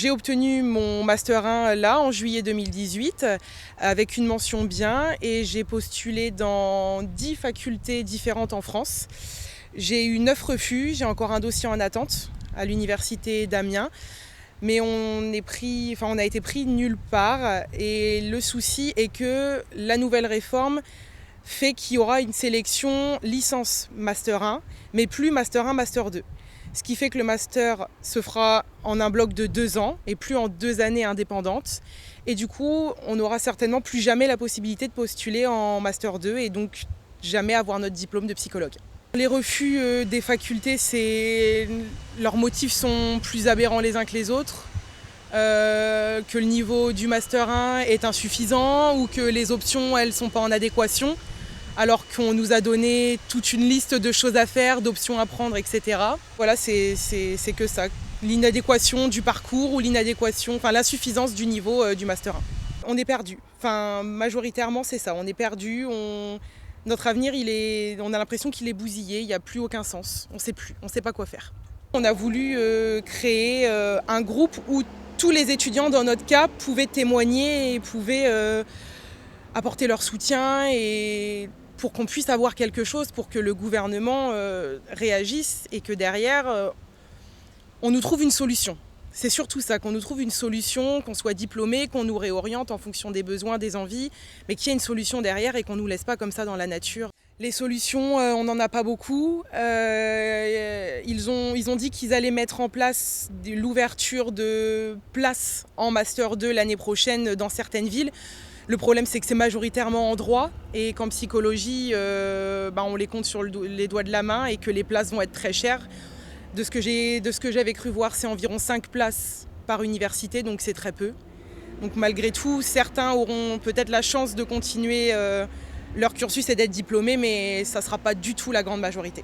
J'ai obtenu mon Master 1 là en juillet 2018 avec une mention bien et j'ai postulé dans 10 facultés différentes en France. J'ai eu 9 refus, j'ai encore un dossier en attente à l'université d'Amiens. Mais on a été pris nulle part et le souci est que la nouvelle réforme fait qu'il y aura une sélection licence Master 1, mais plus Master 1, Master 2. Ce qui fait que le Master se fera en un bloc de 2 ans et plus en 2 années indépendantes. Et du coup, on n'aura certainement plus jamais la possibilité de postuler en Master 2 et donc jamais avoir notre diplôme de psychologue. Les refus des facultés, leurs motifs sont plus aberrants les uns que les autres. Que le niveau du Master 1 est insuffisant ou que les options, elles ne sont pas en adéquation, alors qu'on nous a donné toute une liste de choses à faire, d'options à prendre, etc. Voilà, c'est que ça. L'inadéquation du parcours ou l'insuffisance du niveau du Master 1. On est perdu. Majoritairement, c'est ça. On est perdu. Notre avenir, on a l'impression qu'il est bousillé. Il n'y a plus aucun sens. On ne sait plus. On ne sait pas quoi faire. On a voulu créer un groupe où tous les étudiants, dans notre cas, pouvaient témoigner et pouvaient apporter leur soutien et pour qu'on puisse avoir quelque chose, pour que le gouvernement réagisse et que derrière, on nous trouve une solution. C'est surtout ça, qu'on nous trouve une solution, qu'on soit diplômé, qu'on nous réoriente en fonction des besoins, des envies, mais qu'il y ait une solution derrière et qu'on ne nous laisse pas comme ça dans la nature. Les solutions, on n'en a pas beaucoup. Ils ont dit qu'ils allaient mettre en place l'ouverture de places en Master 2 l'année prochaine dans certaines villes. Le problème, c'est que c'est majoritairement en droit et qu'en psychologie, on les compte sur les doigts de la main et que les places vont être très chères. De ce que j'avais cru voir, c'est environ 5 places par université, donc c'est très peu. Donc malgré tout, certains auront peut-être la chance de continuer leur cursus et d'être diplômés, mais ça ne sera pas du tout la grande majorité.